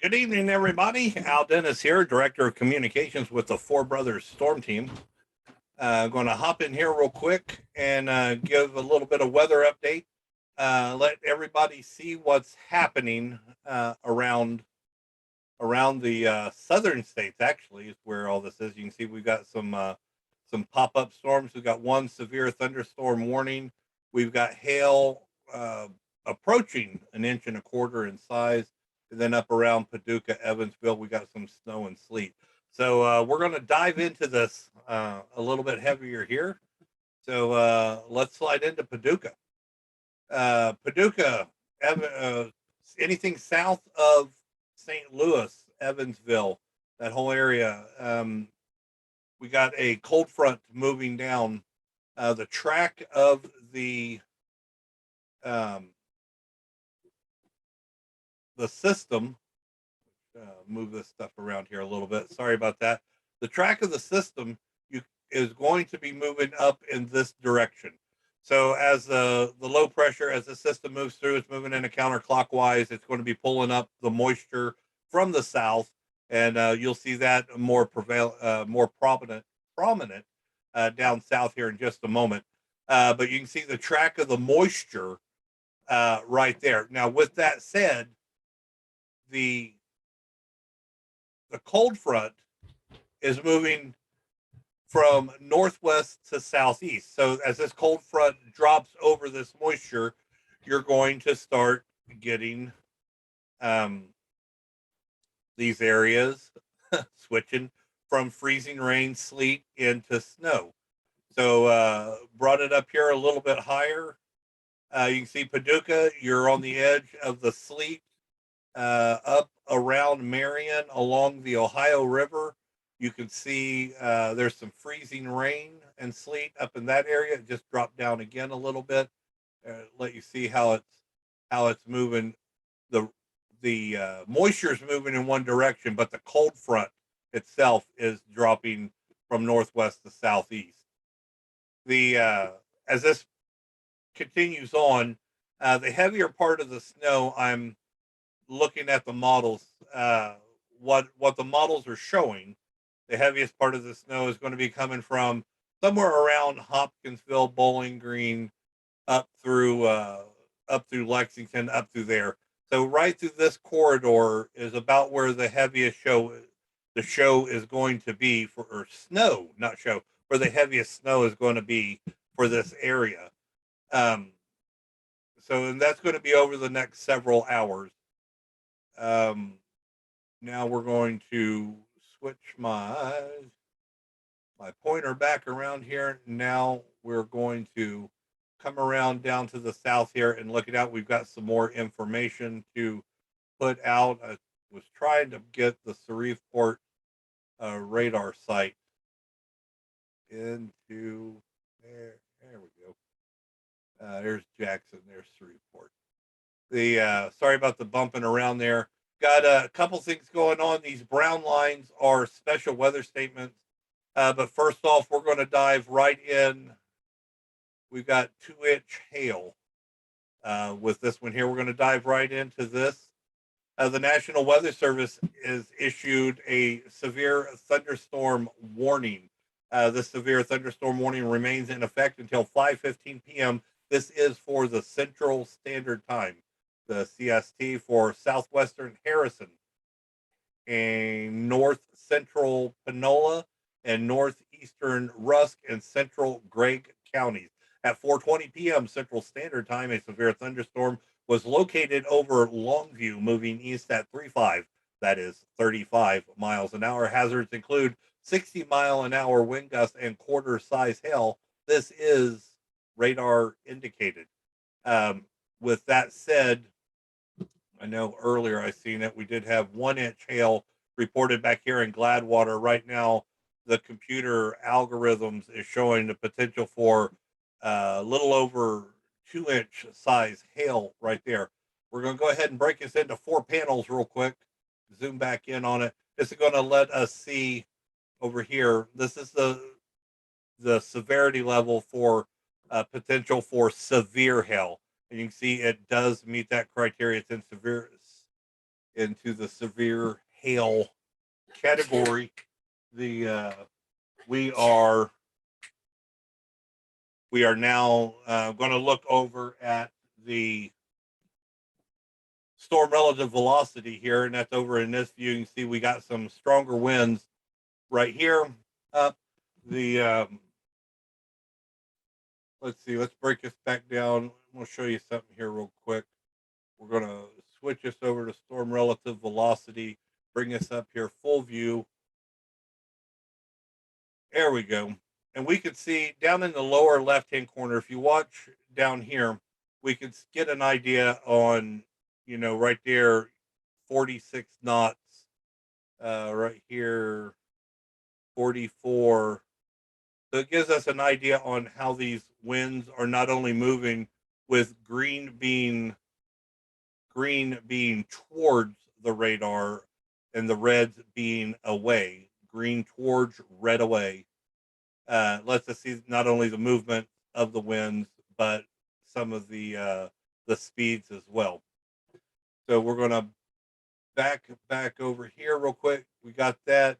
Good evening, everybody. Al Dennis here, Director of Communications with the Four Brothers Storm Team. Going to hop in here real quick and give a little bit of weather update. Let everybody see what's happening around the southern states. Actually, is where all this is. You can see we've got some pop up storms. We've got one severe thunderstorm warning. We've got hail approaching an inch and a quarter in size. And then up around Paducah, Evansville, we got some snow and sleet. So we're going to dive into this a little bit heavier here. So let's slide into Paducah. Paducah, anything south of St. Louis, Evansville, that whole area. We got a cold front moving down. The track of um, the system. Move this stuff around here a little bit. Sorry about that. The track of the system is going to be moving up in this direction. So as the low pressure, as the system moves through, it's moving in a counterclockwise. It's going to be pulling up the moisture from the south, and you'll see that more prominent down south here in just a moment. But you can see the track of the moisture right there. Now, with that said, the cold front is moving from northwest to southeast. So as this cold front drops over this moisture, you're going to start getting these areas switching from freezing rain, sleet into snow. So brought it up here a little bit higher. You can see Paducah, you're on the edge of the sleet up around Marion along the Ohio River. You can see there's some freezing rain and sleet up in that area. It just dropped down again a little bit. Let you see how it's moving. The moisture is moving in one direction, but the cold front itself is dropping from northwest to southeast. The As this continues on, the heavier part of the snow, I'm looking at the models. What the models are showing, the heaviest part of the snow is going to be coming from somewhere around Hopkinsville, Bowling Green, up through Lexington, up through there. So right through this corridor is about where the heaviest the show is going to be for, or snow, not show, where the heaviest snow is going to be for this area. Um, and that's going to be over the next several hours. Um, Now we're going to switch my pointer back around here. Now we're going to come around down to the south here and look it out. We've got some more information to put out. I was trying to get the Shreveport radar site into there. There we go. There's Jackson. There's Shreveport. Sorry about the bumping around there. Got a couple things going on. These brown lines are special weather statements. But first off, we're going to dive right in. We've got 2-inch hail with this one here. We're going to dive right into this. The National Weather Service has issued a severe thunderstorm warning. The severe thunderstorm warning remains in effect until 5:15 p.m. This is for the Central Standard Time, the CST, for southwestern Harrison and north central Panola and northeastern Rusk and central Gregg counties. At 4:20 p.m. Central Standard Time, a severe thunderstorm was located over Longview, moving east at 35. That is 35 miles an hour. Hazards include 60-mile-an-hour wind gusts and quarter-size hail. This is radar indicated. With that said, I know earlier I seen it. We did have 1-inch hail reported back here in Gladwater. Right now, the computer algorithms is showing the potential for a little over 2-inch size hail right there. We're going to go ahead and break this into 4 panels real quick. Zoom back in on it. This is going to let us see over here. This is the severity level for potential for severe hail. And you can see it does meet that criteria. It's in into the severe hail category. The we are now going to look over at the storm relative velocity here, and that's over in this view. You can see we got some stronger winds right here. Up the let's see, let's break this back down. We'll show you something here real quick. We're going to switch this over to storm relative velocity, bring this up here full view. There we go. And we could see down in the lower left-hand corner, if you watch down here, we could get an idea on, right there, 46 knots, right here, 44. So it gives us an idea on how these winds are not only moving with green being towards the radar and the reds being away, green towards, red away. Lets us see not only the movement of the winds, but some of the speeds as well. So we're going to back over here real quick. We got that.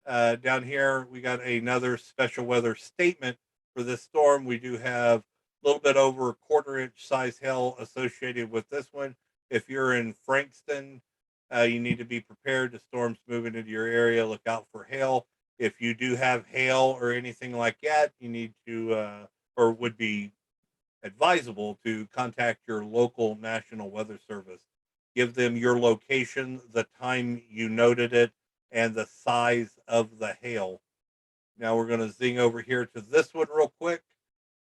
Down here, we got another special weather statement for this storm. We do have a little bit over a quarter-inch size hail associated with this one. If you're in Frankston, you need to be prepared. The storm's moving into your area. Look out for hail. If you do have hail or anything like that, you need to, or would be advisable to contact your local National Weather Service. Give them your location, the time you noted it, and the size of the hail. Now we're going to zing over here to this one real quick.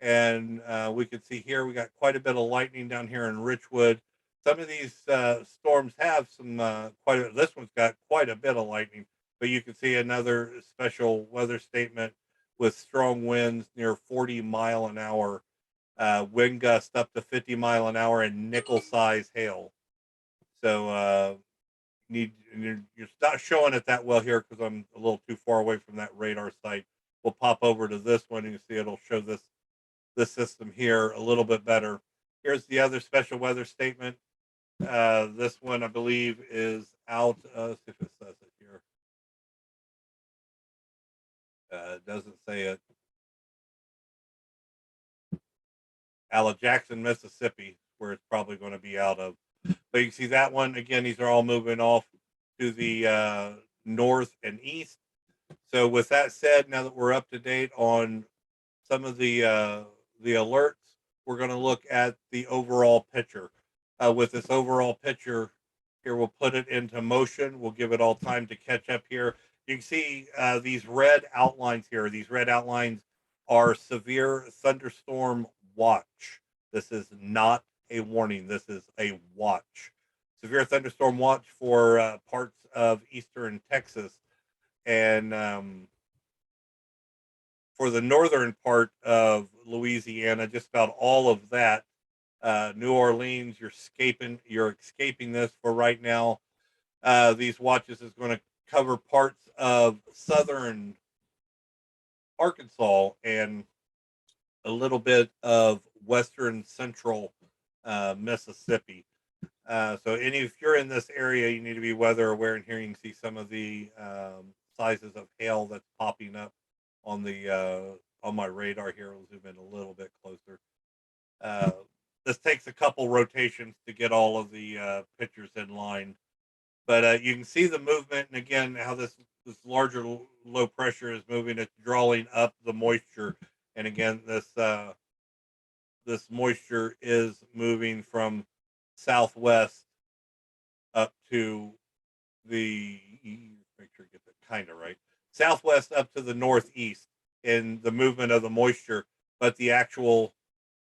And we can see here we got quite a bit of lightning down here in Richwood. Some of these storms have some this one's got quite a bit of lightning, but you can see another special weather statement with strong winds near 40 mile an hour, wind gust up to 50 mile an hour, and nickel size hail. So you're not showing it that well here because I'm a little too far away from that radar site. We'll pop over to this one and you see it'll show this system here a little bit better. Here's the other special weather statement. This one, I believe, is out. Let's see if it says it here. It doesn't say it. Out of Jackson, Mississippi, where it's probably going to be out of. But you can see that one. Again, these are all moving off to the north and east. So with that said, now that we're up to date on some of the alerts, we're going to look at the overall picture. With this overall picture here, we'll put it into motion. We'll give it all time to catch up here. You can see these red outlines here. These red outlines are severe thunderstorm watch. This is not a warning. This is a watch. Severe thunderstorm watch for parts of eastern Texas. And for the northern part of Louisiana, just about all of that. New Orleans, you're escaping this for right now. These watches is going to cover parts of southern Arkansas and a little bit of western central Mississippi. So if you're in this area, you need to be weather aware. And here you can see some of the sizes of hail that's popping up on the on my radar here. We'll zoom in a little bit closer. This takes a couple rotations to get all of the pictures in line, but you can see the movement. And again, how this larger low pressure is moving. It's drawing up the moisture, and again, this moisture is moving from southwest up to the, make sure I get that kind of right, southwest up to the northeast in the movement of the moisture, but the actual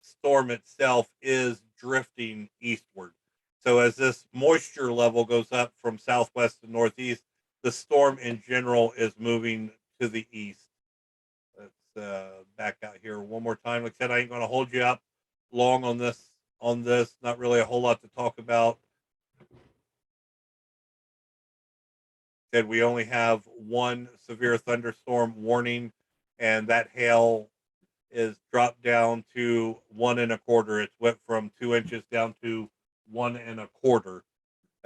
storm itself is drifting eastward. So as this moisture level goes up from southwest to northeast, the storm in general is moving to the east. Let's back out here one more time. Like I said, I ain't going to hold you up long on this. Not really a whole lot to talk about. Said we only have one severe thunderstorm warning, and that hail is dropped down to 1 1/4. It's went from 2 inches down to 1 1/4.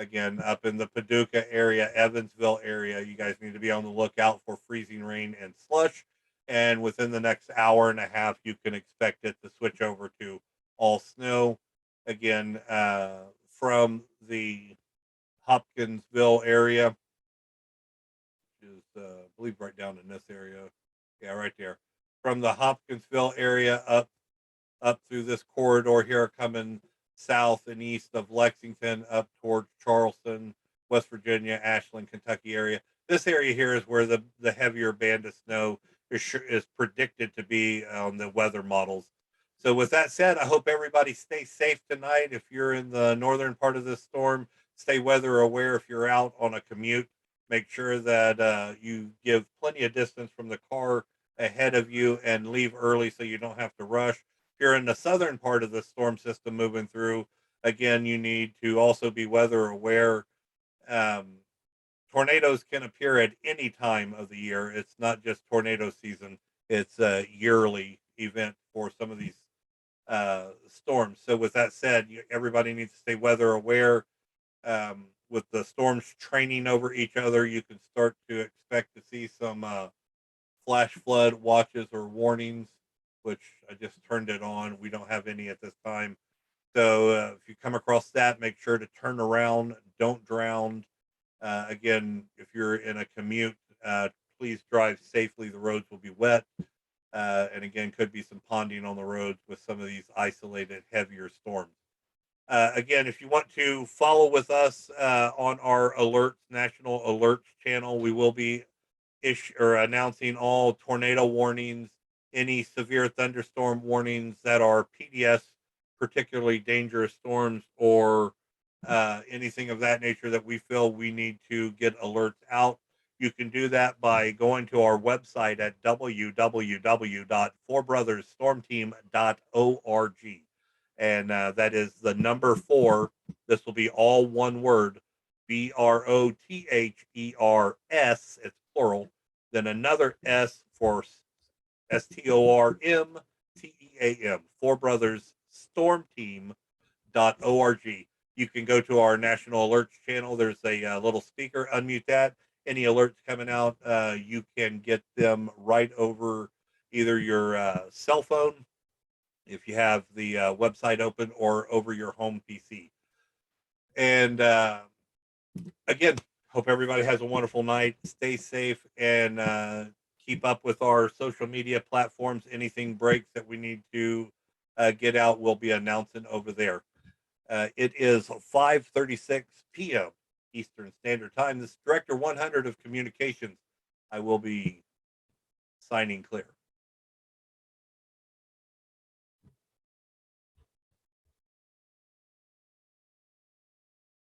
Again, up in the Paducah area, Evansville area, you guys need to be on the lookout for freezing rain and slush. And within the next hour and a half, you can expect it to switch over to all snow. Again, from the Hopkinsville area, which is, I believe, right down in this area. Yeah, right there. From the Hopkinsville area up through this corridor here, coming south and east of Lexington up towards Charleston, West Virginia, Ashland, Kentucky area. This area here is where the heavier band of snow is predicted to be on the weather models. So with that said, I hope everybody stays safe tonight. If you're in the northern part of this storm, stay weather aware. If you're out on a commute, make sure that you give plenty of distance from the car ahead of you and leave early so you don't have to rush. If you're in the southern part of the storm system moving through, again, you need to also be weather aware. Um, Tornadoes can appear at any time of the year. It's not just tornado season, it's a yearly event for some of these storms. So, with that said, everybody needs to stay weather aware. With the storms training over each other, you can start to expect to see some flash flood watches or warnings, which I just turned it on. We don't have any at this time. So if you come across that, make sure to turn around, don't drown. Again, if you're in a commute, please drive safely. The roads will be wet. And again, could be some ponding on the roads with some of these isolated heavier storms. Again, if you want to follow with us on our alerts, national alerts channel, we will be announcing all tornado warnings, any severe thunderstorm warnings that are PDS, particularly dangerous storms, or anything of that nature that we feel we need to get alerts out. You can do that by going to our website at www.fourbrotherstormteam.org. And that is the number 4. This will be all one word, BROTHERS. It's plural. Then another S for STORMTEAM. Four Brothers Storm Team.org. You can go to our national alerts channel. There's a little speaker. Unmute that. Any alerts coming out, you can get them right over either your cell phone, if you have the website open, or over your home PC. And again, hope everybody has a wonderful night. Stay safe and keep up with our social media platforms. Anything breaks that we need to get out, we'll be announcing over there. It is 5:36 p.m. Eastern Standard Time. This is Director 100 of Communications. I will be signing clear.